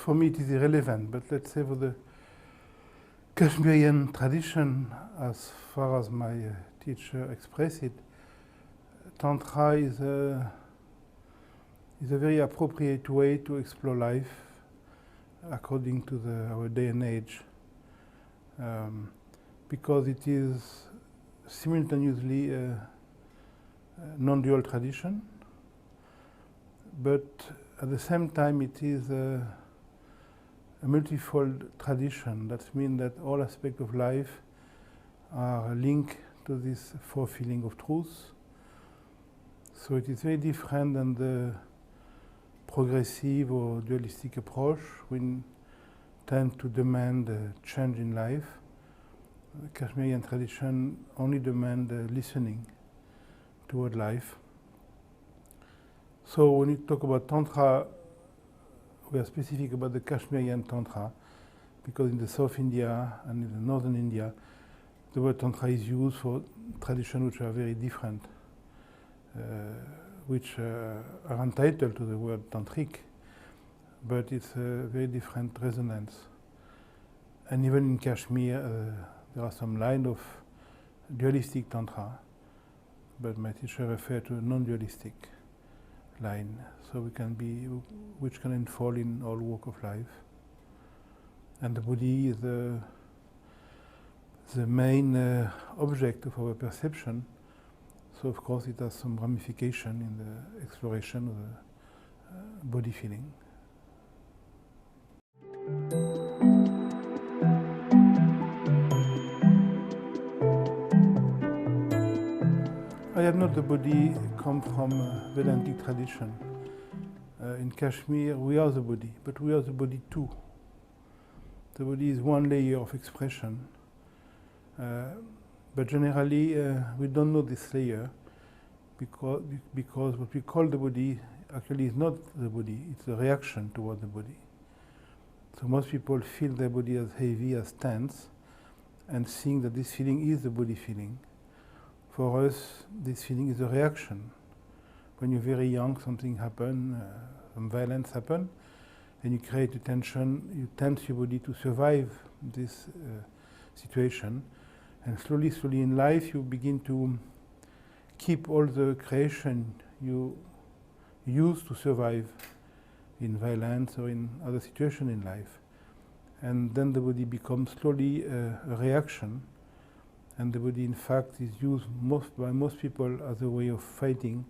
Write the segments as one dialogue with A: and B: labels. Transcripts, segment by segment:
A: for me it is irrelevant, but let's say for the Kashmirian tradition, as far as my teacher expressed it, Tantra is a very appropriate way to explore life according to our day and age, because it is simultaneously a non-dual tradition, but at the same time it is a multifold tradition. That means that all aspects of life are linked to this fulfilling of truth. So it is very different than the progressive or dualistic approach, which tend to demand a change in life. The Kashmirian tradition only demands listening toward life. So when you talk about Tantra, we are specific about the Kashmirian Tantra, because in the South India and in the Northern India, the word Tantra is used for traditions which are very different, which are entitled to the word Tantric, but it's a very different resonance. And even in Kashmir, there are some lines of dualistic Tantra, but my teacher referred to a non-dualistic line, so which can unfold in all walk of life. And the body is the main object of our perception, so of course it has some ramification in the exploration of the body feeling. I have not the body come from Vedantic tradition. In Kashmir, we are the body, but we are the body too. The body is one layer of expression, but generally we don't know this layer because what we call the body actually is not the body, it's a reaction toward the body. So most people feel their body as heavy, as tense, and think that this feeling is the body feeling. For us, this feeling is a reaction. When you're very young, something happens, some violence happens, and you create a tension, you tense your body to survive this situation. And slowly in life, you begin to keep all the creation you use to survive in violence or in other situations in life. And then the body becomes slowly a reaction. And the body, in fact, is used by most people as a way of fighting,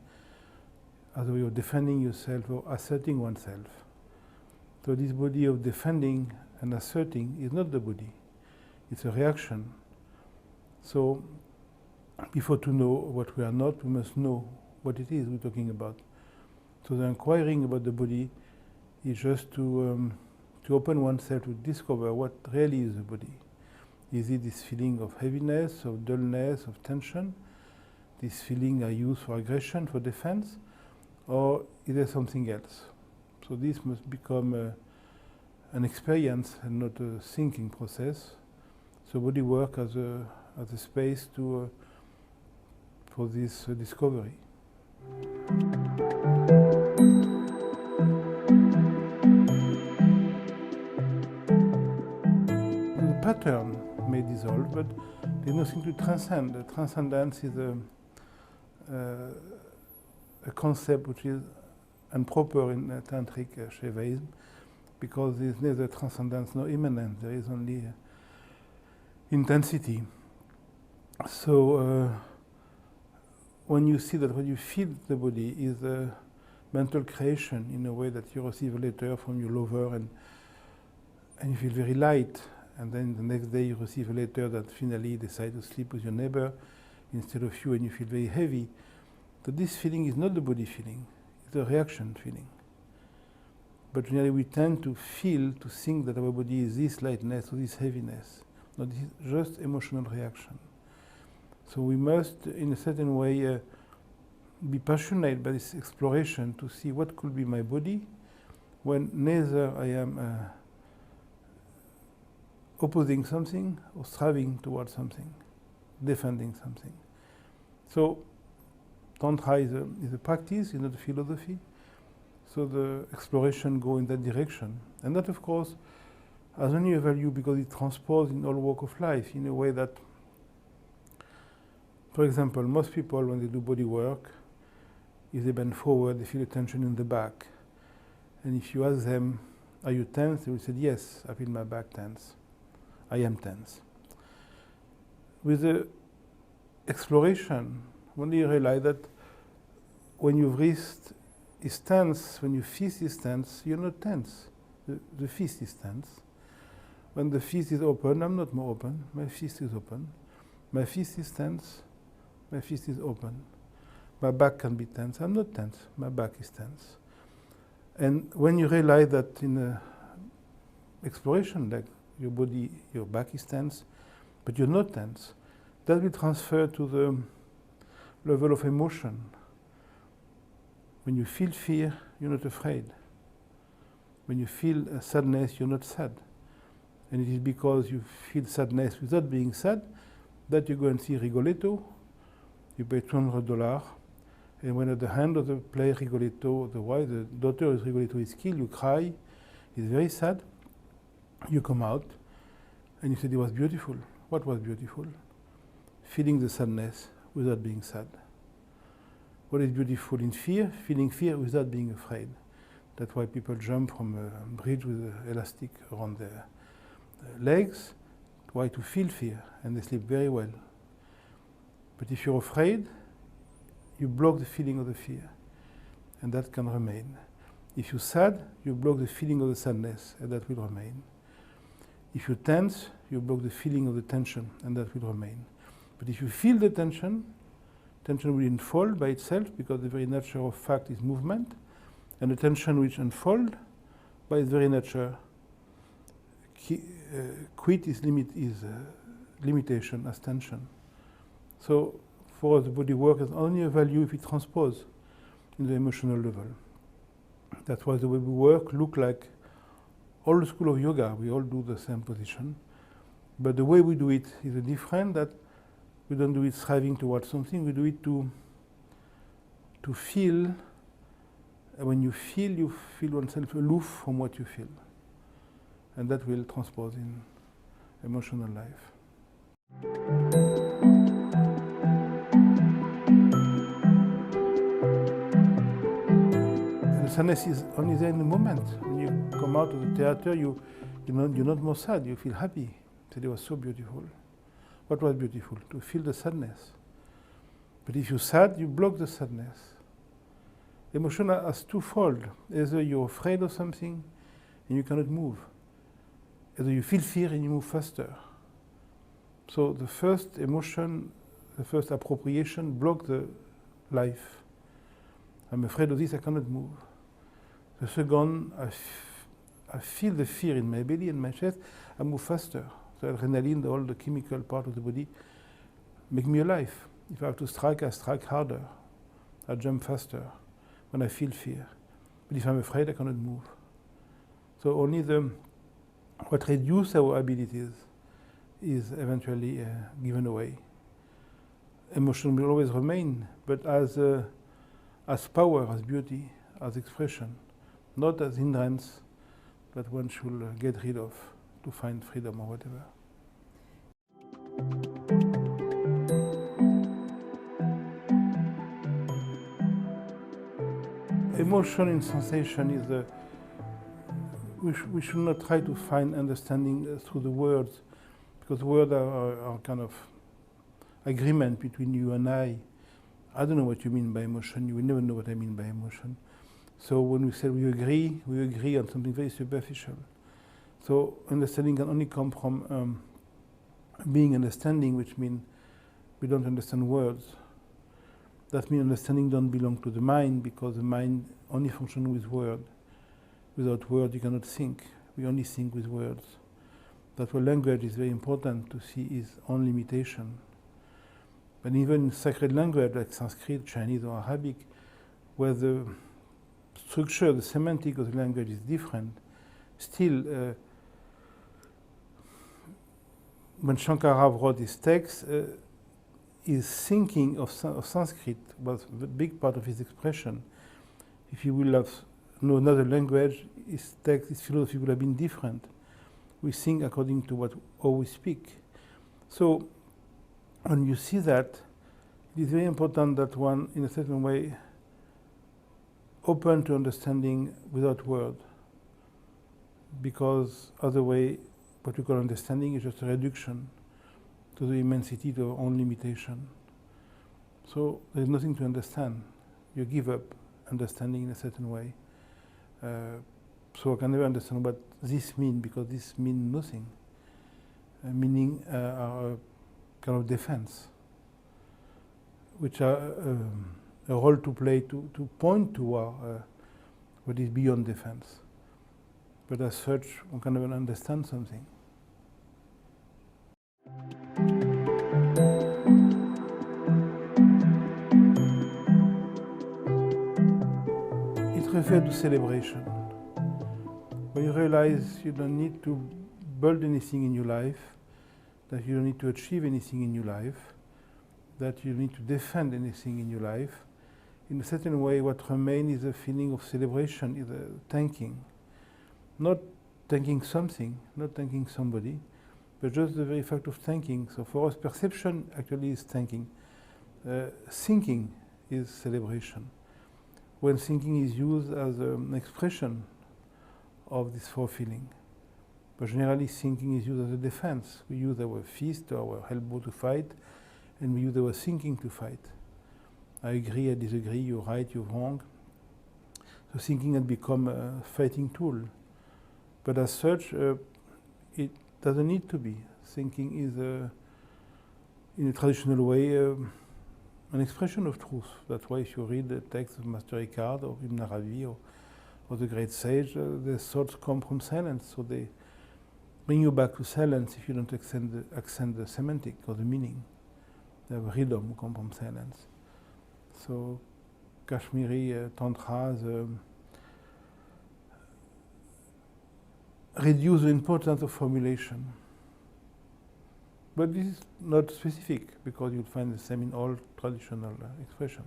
A: as a way of defending yourself or asserting oneself. So this body of defending and asserting is not the body. It's a reaction. So before to know what we are not, we must know what it is we're talking about. So the inquiring about the body is just to open oneself to discover what really is the body. Is it this feeling of heaviness, of dullness, of tension? This feeling I use for aggression, for defense? Or is there something else? So this must become an experience and not a thinking process. So body work as a space for this discovery. The pattern may dissolve, but there's nothing to transcend. The transcendence is a concept which is improper in Tantric Shaivism, because there is neither transcendence nor immanence. There is only intensity. So when you see that what you feel the body is a mental creation in a way that you receive a letter from your lover and you feel very light, and then the next day you receive a letter that finally decides to sleep with your neighbor instead of you, and you feel very heavy. So this feeling is not the body feeling, it's a reaction feeling. But generally we tend to think that our body is this lightness or this heaviness. No, this is just emotional reaction. So we must, in a certain way, be passionate by this exploration to see what could be my body when neither I am opposing something or striving towards something, defending something. So Tantra is a practice, is not a philosophy. So the exploration go in that direction. And that, of course, has only a value because it transposes in all walk of life in a way that, for example, most people, when they do body work, if they bend forward, they feel a tension in the back. And if you ask them, are you tense? They will say, yes, I feel my back tense. I am tense. With the exploration, when you realize that when your wrist is tense, when your fist is tense, you're not tense. The fist is tense. When the fist is open, I'm not more open. My fist is open. My fist is tense. My fist is open. My back can be tense. I'm not tense. My back is tense. And when you realize that in a exploration, like your body, your back is tense, but you're not tense, that will transfer to the level of emotion. When you feel fear, you're not afraid. When you feel sadness, you're not sad. And it is because you feel sadness without being sad that you go and see Rigoletto, you pay $200, and when at the end of the play Rigoletto, the daughter of Rigoletto is killed, you cry, it's very sad, you come out, and you said it was beautiful. What was beautiful? Feeling the sadness without being sad. What is beautiful in fear? Feeling fear without being afraid. That's why people jump from a bridge with an elastic around their legs, try to feel fear, and they sleep very well. But if you're afraid, you block the feeling of the fear, and that can remain. If you're sad, you block the feeling of the sadness, and that will remain. If you're tense, you block the feeling of the tension, and that will remain. But if you feel the tension will unfold by itself because the very nature of fact is movement, and the tension which unfolds by its very nature quit is limitation as tension. So for us, the body work has only a value if it transposes in the emotional level. That's why the way we work look like all the school of yoga. We all do the same position, but the way we do it is different. That we don't do it striving towards something. We do it to feel. And when you feel oneself aloof from what you feel, and that will transpose in emotional life. And the sadness is only there in the moment. When you come out of the theater, you're not more sad. You feel happy. So it was so beautiful. What was beautiful? To feel the sadness. But if you're sad, you block the sadness. Emotion has twofold. Either you're afraid of something and you cannot move. Either you feel fear and you move faster. So the first emotion, the first appropriation blocks the life. I'm afraid of this, I cannot move. The second, I feel the fear in my belly and my chest, I move faster. The adrenaline, all the chemical part of the body, make me alive. If I have to strike, I strike harder. I jump faster when I feel fear. But if I'm afraid, I cannot move. So only what reduces our abilities is eventually given away. Emotion will always remain, but as power, as beauty, as expression, not as hindrance that one should get rid of to find freedom or whatever. Emotion in sensation is we should not try to find understanding through the words, because words are kind of agreement between you and I. I don't know what you mean by emotion. You will never know what I mean by emotion. So when we say we agree on something very superficial. So understanding can only come from being understanding, which means we don't understand words. That means understanding don't belong to the mind, because the mind only functions with words. Without words, you cannot think. We only think with words. That's why language is very important to see its own limitation. But even in sacred language like Sanskrit, Chinese, or Arabic, where the structure, the semantic of the language is different, still, when Shankara wrote his text, his thinking of Sanskrit was a big part of his expression. If he will have know another language, his text, his philosophy would have been different. We think according to how we speak. So when you see that, it is very important that one, in a certain way, open to understanding without word, because other way, what we call understanding is just a reduction to the immensity of our own limitation. So there's nothing to understand. You give up understanding in a certain way. So I can never understand what this means, because this means nothing. Meaning are a kind of defense, which are a role to play to point to what is beyond defense. But as such, one can never understand something. It refers to celebration. When you realize you don't need to build anything in your life, that you don't need to achieve anything in your life, that you need to defend anything in your life, in a certain way what remains is a feeling of celebration, is a thanking. Not thanking something, not thanking somebody, but just the very fact of thanking. So for us, perception actually is thanking. Thinking is celebration. When thinking is used as an expression of this four-feeling. But generally, thinking is used as a defense. We use our fist or our elbow to fight, and we use our thinking to fight. I agree, I disagree, you're right, you're wrong. So thinking has become a fighting tool. But as such, it doesn't need to be. Thinking is, in a traditional way, an expression of truth. That's why if you read the text of Master Eckhart or Ibn Arabi or the great sage, their thoughts come from silence. So they bring you back to silence if you don't accent the semantic or the meaning. The rhythm come from silence. So Kashmiri Tantra reduce the importance of formulation. But this is not specific, because you'll find the same in all traditional expression.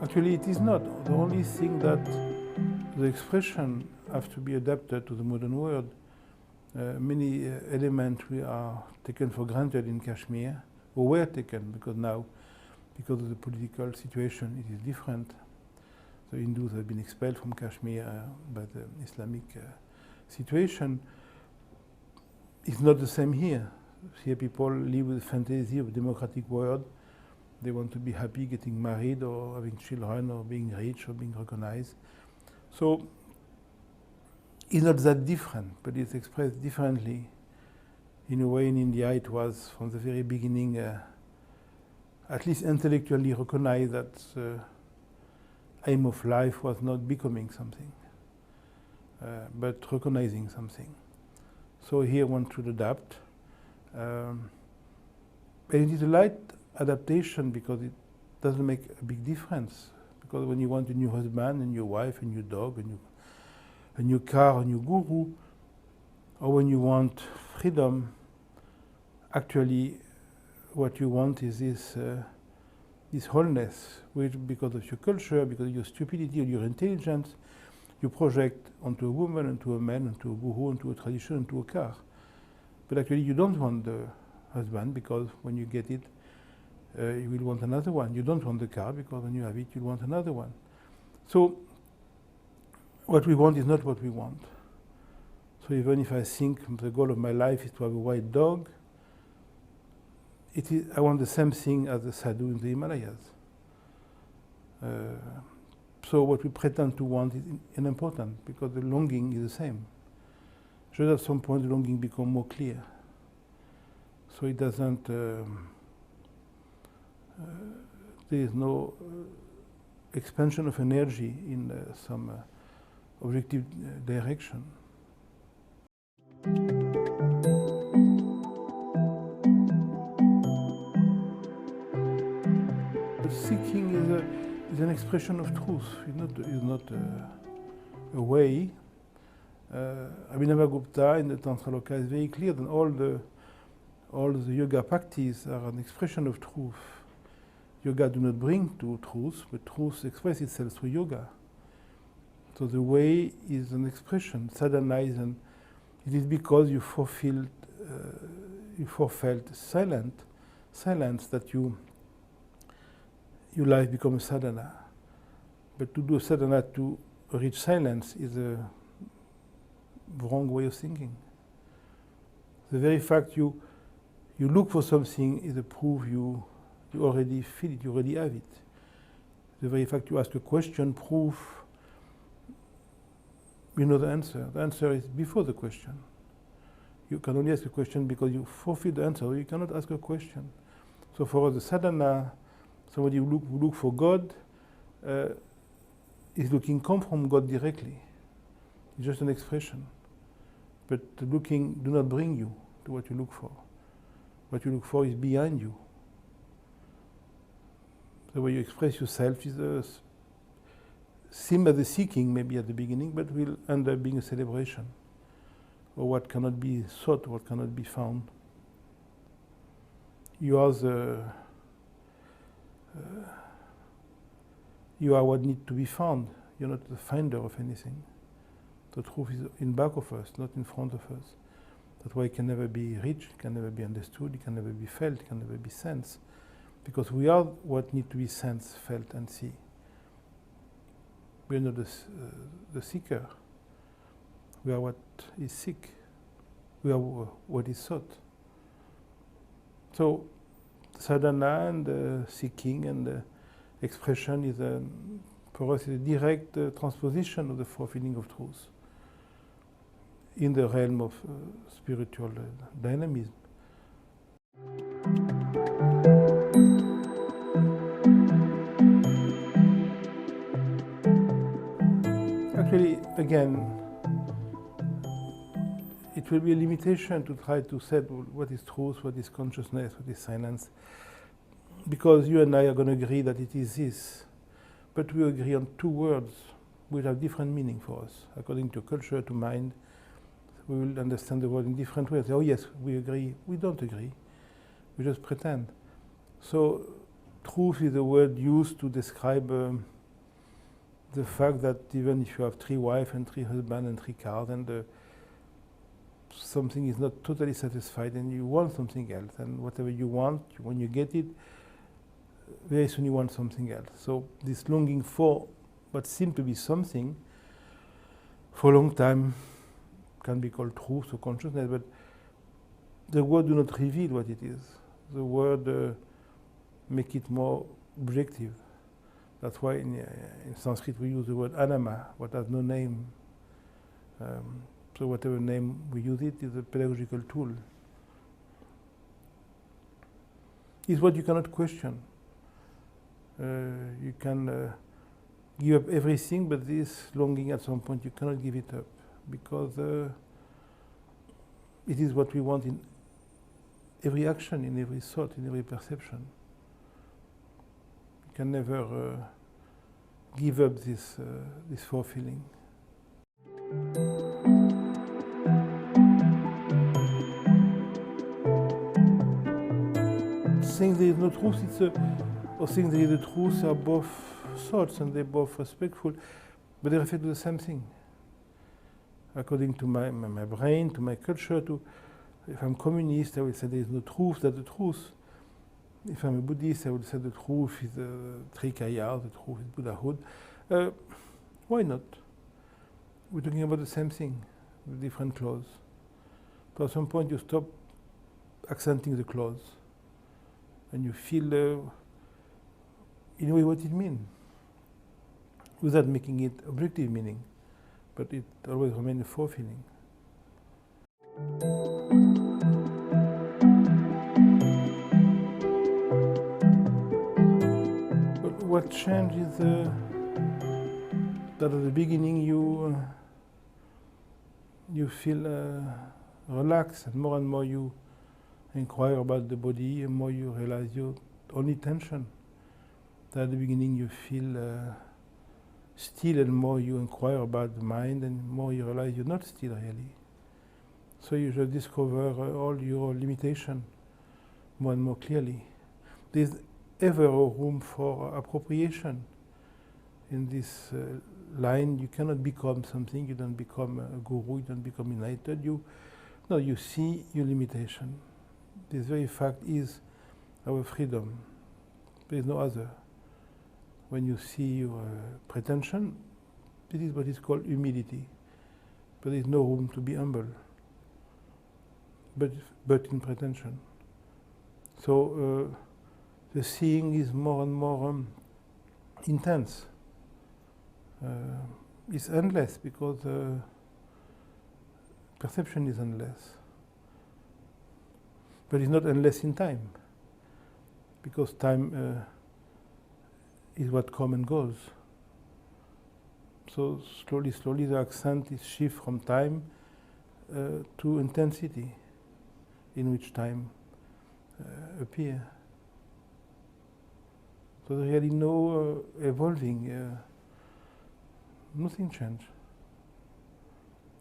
A: Actually, it is not. The only thing that the expression has to be adapted to the modern world. Many elements we are taken for granted in Kashmir, or were taken, because now, because of the political situation, it is different. The Hindus have been expelled from Kashmir by the Islamic situation. It's not the same here. Here people live with the fantasy of a democratic world. They want to be happy getting married or having children or being rich or being recognized. So it's not that different, but it's expressed differently. In a way, in India, it was from the very beginning, at least intellectually recognized that the aim of life was not becoming something, but recognizing something. So here one should adapt. And it is a light adaptation, because it doesn't make a big difference. Because when you want a new husband, a new wife, a new dog, a new car, a new guru, or when you want freedom, actually what you want is this wholeness, which, because of your culture, because of your stupidity or your intelligence, you project onto a woman, onto a man, onto a guru, onto a tradition, onto a car. But actually you don't want the husband, because when you get it, you will want another one. You don't want the car, because when you have it, you want another one. So what we want is not what we want. So even if I think the goal of my life is to have a white dog, I want the same thing as the sadhu in the Himalayas. So what we pretend to want is unimportant, because the longing is the same. Just at some point the longing becomes more clear. So it doesn't, there is no expansion of energy in some objective direction. Seeking is an expression of truth. It's not a way. Abhinavagupta in the Tantra Loka is very clear that all the all the yoga practice are an expression of truth. Yoga do not bring to truth, but truth expresses itself through yoga. So the way is an expression. Sadhana is an. It is because you forfelt silence that your life becomes sadhana. But to do sadhana to reach silence is a wrong way of thinking. The very fact you look for something is a proof you already feel it, you already have it. The very fact you ask a question proves you know the answer. The answer is before the question. You can only ask a question because you forfeit the answer. You cannot ask a question. So for the sadhana, somebody who look for God is looking come from God directly. It's just an expression. But the looking do not bring you to what you look for. What you look for is behind you. The way you express yourself is seem as a seeking maybe at the beginning, but will end up being a celebration, or what cannot be sought, what cannot be found. You are you are what needs to be found. You're not the finder of anything. The truth is in back of us, not in front of us. That's why it can never be reached, it can never be understood, it can never be felt, it can never be sensed. Because we are what needs to be sensed, felt, and seen. We are not the seeker. We are what is seek. We are what is sought. So, sadhana and seeking and expression is for us a direct transposition of the fulfilling of truth in the realm of spiritual dynamism. Actually, again, it will be a limitation to try to say what is truth, what is consciousness, what is silence, because you and I are going to agree that it is this, but we agree on two words which have different meaning for us. According to culture, to mind, we will understand the word in different ways. Oh yes, we agree, we don't agree, we just pretend. So truth is a word used to describe the fact that even if you have 3 wives and 3 husbands and 3 cars and something is not totally satisfied and you want something else, and whatever you want, when you get it, very soon you want something else. So this longing for what seemed to be something for a long time can be called truth or consciousness, but the word do not reveal what it is. The word make it more objective. That's why in Sanskrit we use the word anama, what has no name. So whatever name we use it is a pedagogical tool. It's what you cannot question. You can give up everything, but this longing at some point you cannot give it up, because it is what we want in every action, in every thought, in every perception. You can never give up this fulfilling. Saying there is no truth, or saying there is a truth are both thoughts and they're both respectful, but they refer to the same thing. According to my brain, to my culture, if I'm communist, I will say there is no truth, that's the truth. If I'm a Buddhist, I would say the truth is Trikaya, the truth is Buddhahood. Why not? We're talking about the same thing, with different clause. So at some point you stop accenting the clause, and you feel in a way what it means, without making it objective meaning, but it always remains a fulfilling. But what changes is that at the beginning you feel relaxed, and more you inquire about the body, and more you realize your only tension. That at the beginning you feel still, and more you inquire about the mind, and more you realize you're not still really. So you just discover all your limitation, more and more clearly. There's ever a room for appropriation. In this line, you cannot become something, you don't become a guru, you don't become enlightened, you see your limitation. This very fact is our freedom. There is no other. When you see your pretension, this is what is called humility. But there is no room to be humble, but in pretension. So the seeing is more and more intense. It's endless because perception is endless. But it's not endless in time, because time is what comes and goes. So slowly the accent is shift from time to intensity, in which time appears. So there's really no evolving, nothing change.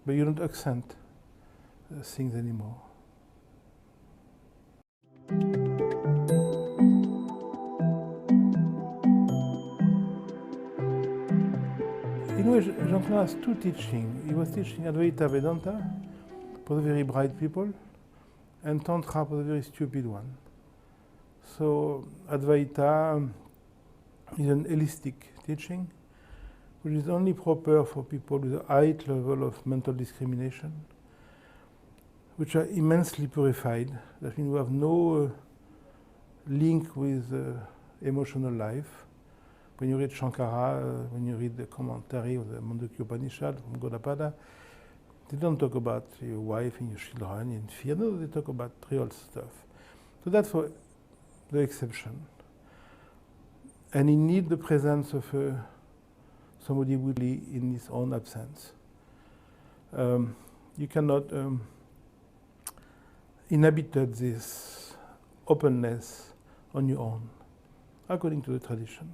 A: But you don't accent things anymore. In a way, Jean Klein has two teachings. He was teaching Advaita Vedanta for the very bright people, and Tantra for the very stupid one. So Advaita is an holistic teaching, which is only proper for people with a high level of mental discrimination, which are immensely purified. That means we have no link with emotional life. When you read Shankara, when you read the commentary of the Mandukya Upanishad from Gaudapada, they don't talk about your wife and your children and fear. No, they talk about real stuff. So that's for the exception. And he needs the presence of somebody really in his own absence. You cannot inhabit this openness on your own, according to the tradition.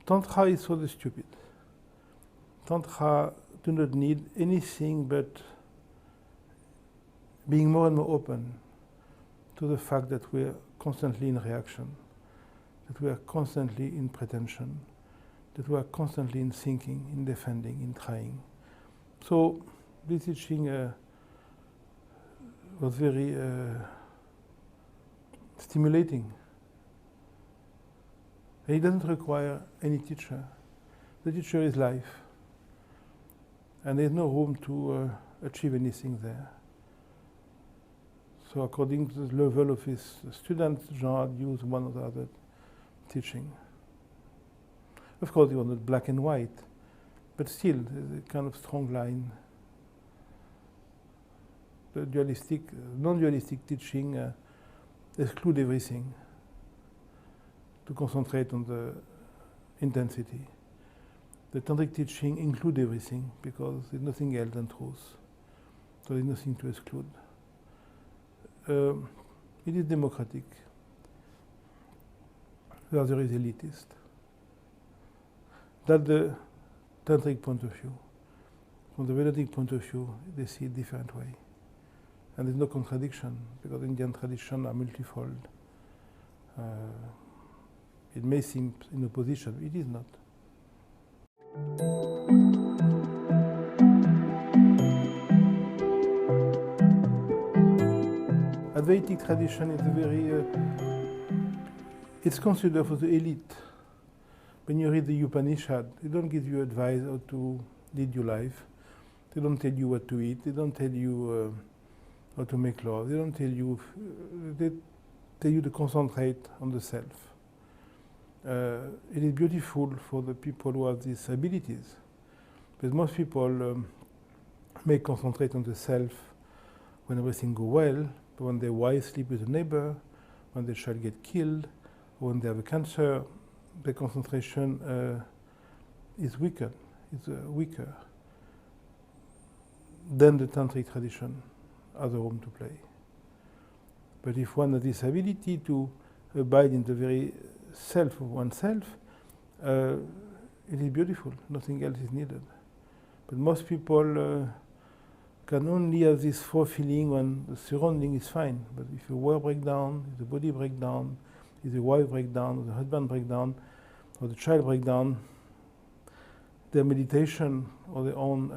A: Tantra is for the stupid. Tantra do not need anything but being more and more open to the fact that we are constantly in reaction, that we are constantly in pretension, that we are constantly in thinking, in defending, in trying. So this teaching was very stimulating. And it doesn't require any teacher. The teacher is life. And there's no room to achieve anything there. So according to the level of his students, Jean had used one or the other teaching. Of course, it was not black and white, but still, there's a kind of strong line. The dualistic, non-dualistic teaching exclude everything to concentrate on the intensity. The Tantric teaching include everything because there's nothing else than truth. So there's nothing to exclude. It is democratic. The other is elitist. That's the Tantric point of view. From the Vedadic point of view, they see it different way. And there's no contradiction, because Indian traditions are multifold. It may seem in opposition, it is not. Advaitic tradition is a very, it's considered for the elite. When you read the Upanishad, they don't give you advice how to lead your life. They don't tell you what to eat. They don't tell you how to make love. They don't tell you, they tell you to concentrate on the self. It is beautiful for the people who have these abilities. But most people may concentrate on the self when everything goes well, but when their wife sleeps with a neighbor, when their child gets killed, or when they have a cancer, the concentration is weaker. It's weaker than the Tantric tradition has a room to play. But if one has this ability to abide in the very self of oneself, it is beautiful. Nothing else is needed. But most people can only have this four feeling when the surrounding is fine. But if the work break down, if the body break down, if the wife break down, or the husband break down, or the child break down, their meditation or their own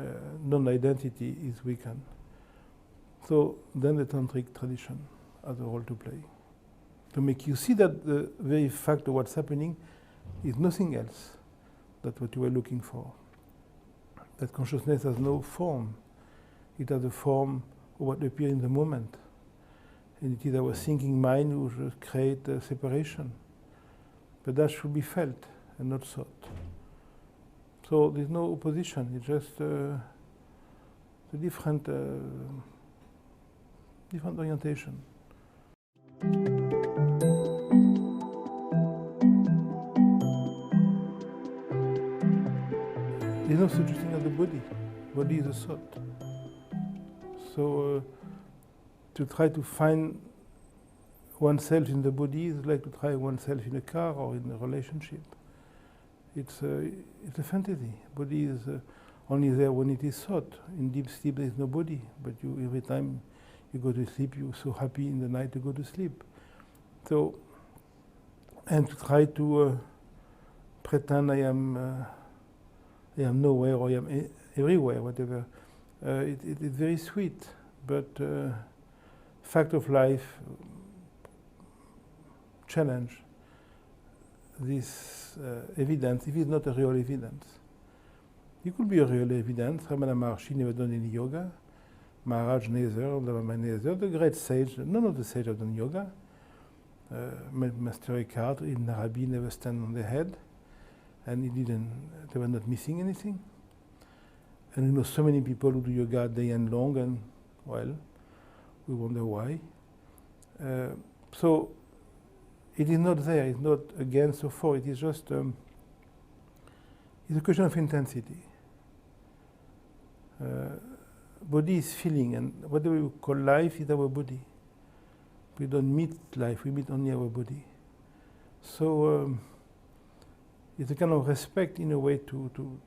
A: non-identity is weakened. So then the Tantric tradition has a role to play. To make you see that the very fact of what's happening is nothing else than what you were looking for. That consciousness has no form. It has a form of what appears in the moment. And it is our thinking mind who should create a separation. But that should be felt and not thought. So there's no opposition, it's just a different orientation. There's no such thing as the body. Body is a thought. So to try to find oneself in the body is like to try oneself in a car or in a relationship. It's a fantasy. Body is only there when it is thought. In deep sleep there is no body, but every time you go to sleep you're so happy in the night to go to sleep. So, and to try to pretend I am nowhere or I am everywhere, whatever, it's very sweet, but fact of life challenge this evidence if it's not a real evidence. It could be a real evidence. Ramana Maharshi never done any yoga. Maharaj neither, Lama neither. The great sage, none of the sages have done yoga. Master Eckhart in Arabi never stand on the head, and they were not missing anything. And you know so many people who do yoga day and long, and well, we wonder why. So it is not there, it's not against or for, it is just it's a question of intensity. Body is feeling, and whatever we call life is our body. We don't meet life, we meet only our body. So it's a kind of respect in a way to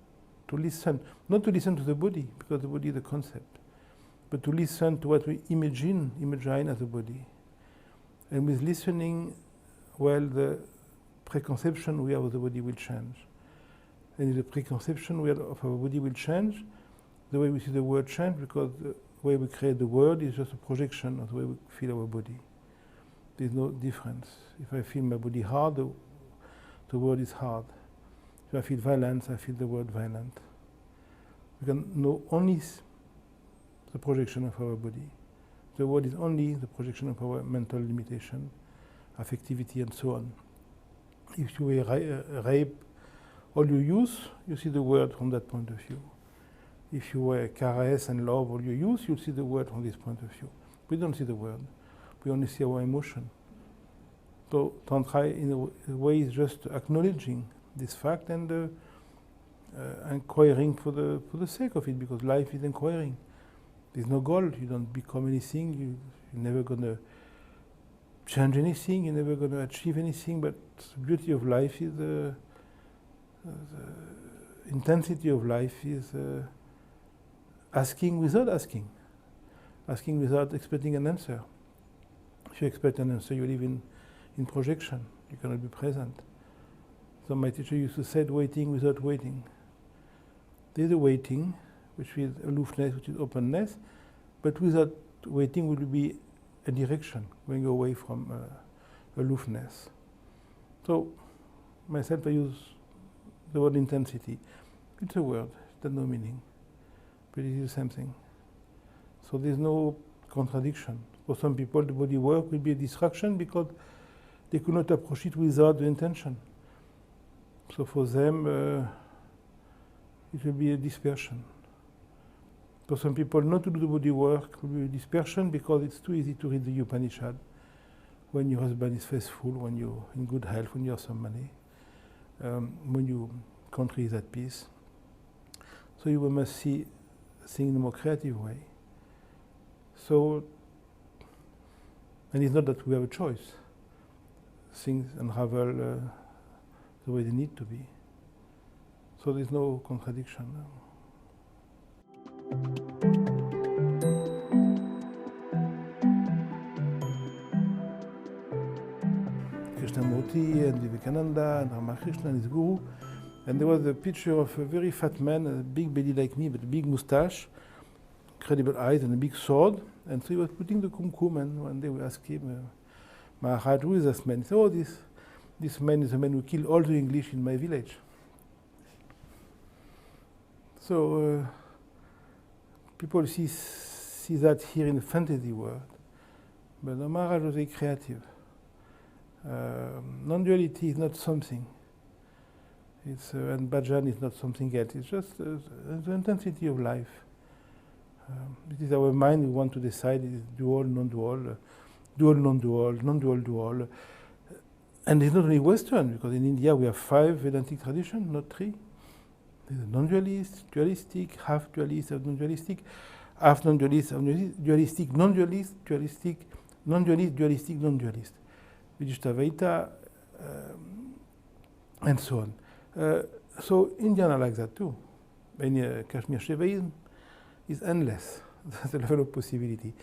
A: listen, not to listen to the body, because the body is a concept, but to listen to what we imagine as a body. And with listening, well, the preconception we have of the body will change. And if the preconception we have of our body will change, the way we see the world change, because the way we create the world is just a projection of the way we feel our body. There's no difference. If I feel my body hard, the world is hard. If I feel violence, I feel the world violent. We can know only the projection of our body. The world is only the projection of our mental limitation, affectivity, and so on. If you rape all you use, you see the world from that point of view. If you caress and love all you use, you'll see the world from this point of view. We don't see the world. We only see our emotion. So Tantra, in a way, is just acknowledging this fact and inquiring for the sake of it, because life is inquiring. There's no goal. You don't become anything. You're never going to change anything. You're never going to achieve anything. But the beauty of life is the intensity of life is asking without asking without expecting an answer. If you expect an answer, you live in projection. You cannot be present. So my teacher used to say, waiting without waiting. There's a waiting, which is aloofness, which is openness, but without waiting will be a direction, going away from aloofness. So myself, I use the word intensity. It's a word, it has no meaning, but it is the same thing. So there's no contradiction. For some people, the body work will be a distraction because they could not approach it without the intention. So for them, it will be a dispersion. For some people, not to do the body work will be a dispersion because it's too easy to read the Upanishad when your husband is faithful, when you're in good health, when you have some money, when your country is at peace. So you must see things in a more creative way. So, and it's not that we have a choice. Things unravel the way they need to be. So there's no contradiction. Murti and Vivekananda and Ramakrishna and his guru. And there was a picture of a very fat man, a big belly like me, but a big mustache, incredible eyes and a big sword. And so he was putting the kumkum, and one day we asked him, Maharaj, who is this man? He said, oh, this man is the man who killed all the English in my village. So people see that here in the fantasy world. But the Maharaj was very creative. Non-duality is not something. It's and Bhajan is not something else. It's just the intensity of life. It is our mind. We want to decide it is dual, non-dual, dual, non-dual, non-dual, dual. And it's not only Western, because in India we have 5 Vedantic traditions, not 3. There's a non-dualist, dualistic, half dualist, non-dualistic, half non-dualist, dualistic, non-dualist, dualistic, non-dualist, dualistic, non-dualist. Which is Advaita, and so on. So Indians are like that too. And Kashmir Shaivism is endless. That's the level of possibility.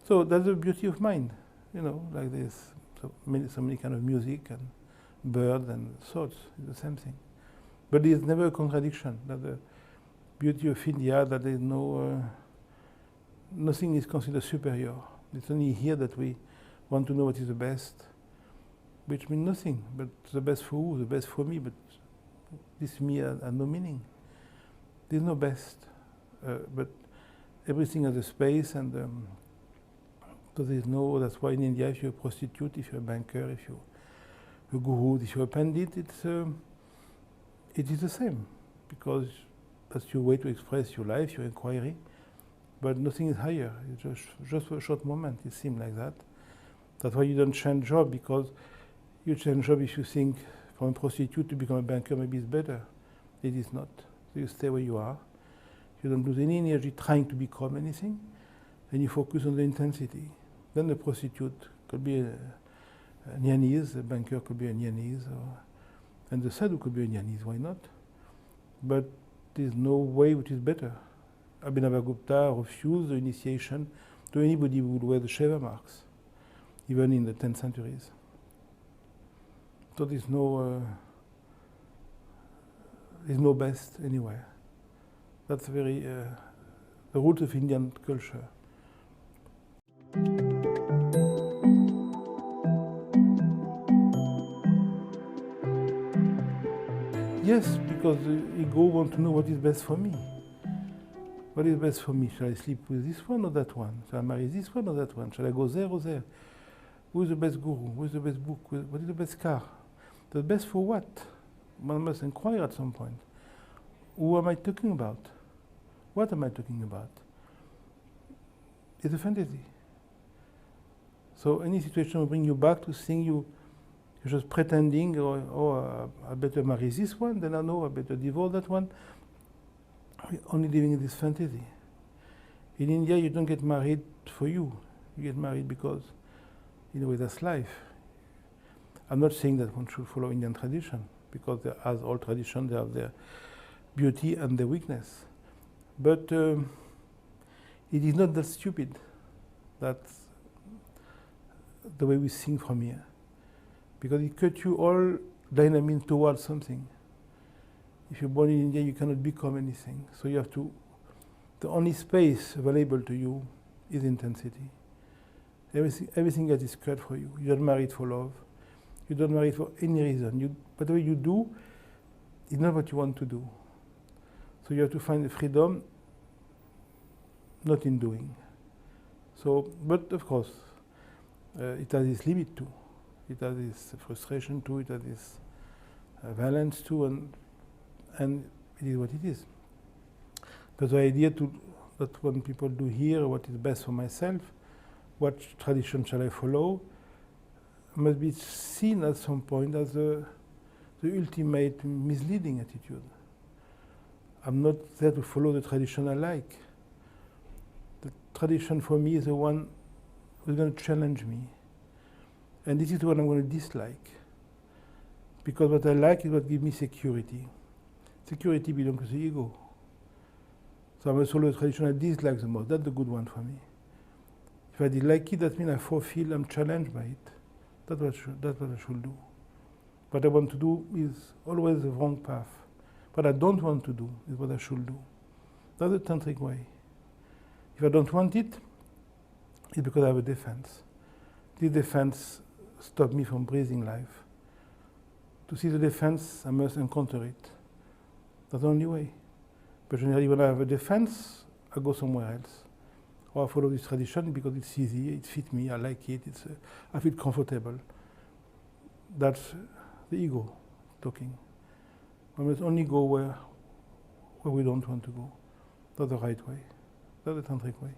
A: So that's the beauty of mind, like this. So many kind of music and birds and thoughts. It's the same thing. But there's never a contradiction. That's the beauty of India, that there is nothing is considered superior. It's only here that we want to know what is the best, which means nothing, but the best for who, the best for me, but this me has no meaning. There's no best, but everything has a space, and so there's no, that's why in India, if you're a prostitute, if you're a banker, if you're a guru, if you're a pandit, it is the same, because that's your way to express your life, your inquiry, but nothing is higher. It's just for a short moment, it seems like that. That's why you don't change job, because you change job if you think from a prostitute to become a banker, maybe it's better. It is not. So you stay where you are. You don't lose any energy trying to become anything, and you focus on the intensity. Then the prostitute could be a Jnanese, the banker could be a Jnanese, and the sadhu could be a Jnanese, why not? But there's no way which is better. Abhinavagupta refused the initiation to anybody who would wear the Shiva marks, even in the 10th centuries. So there's no best anywhere. That's very the root of Indian culture. Yes, because the ego wants to know what is best for me. What is best for me? Shall I sleep with this one or that one? Shall I marry this one or that one? Shall I go there or there? Who is the best guru? Who is the best book? What is the best car? The best for what? One must inquire at some point. Who am I talking about? What am I talking about? It's a fantasy. So any situation will bring you back to seeing you're just pretending, I better marry this one, then I know I better divorce that one. We're only living in this fantasy. In India, you don't get married for you. You get married because, in a way, that's life. I'm not saying that one should follow Indian tradition, because as all traditions, they have their beauty and their weakness. But it is not that stupid. That's the way we think from here. Because it cuts you all dynamism towards something. If you're born in India, you cannot become anything. So you have to, the only space available to you is intensity. Everything else is cut for you. You're not married for love. You don't marry for any reason. Whatever you do is not what you want to do. So you have to find the freedom not in doing. So, but of course, it has its limit too. It has its frustration too. It has its violence too, and it is what it is. But the idea that when people do here, what is best for myself, what tradition shall I follow, must be seen at some point as the ultimate misleading attitude. I'm not there to follow the tradition I like. The tradition for me is the one who's going to challenge me. And this is what I'm going to dislike. Because what I like is what gives me security. Security belongs to the ego. So I'm going to follow the tradition I dislike the most. That's the good one for me. If I dislike it, that means I'm challenged by it. That's what I should do. What I want to do is always the wrong path. What I don't want to do is what I should do. That's the tantric way. If I don't want it, it's because I have a defense. This defense stops me from breathing life. To see the defense, I must encounter it. That's the only way. But generally, when I have a defense, I go somewhere else. Or I follow this tradition because it's easy, it fits me, I like it, I feel comfortable. That's the ego talking. We must only go where we don't want to go. That's the right way. That's the tantric way.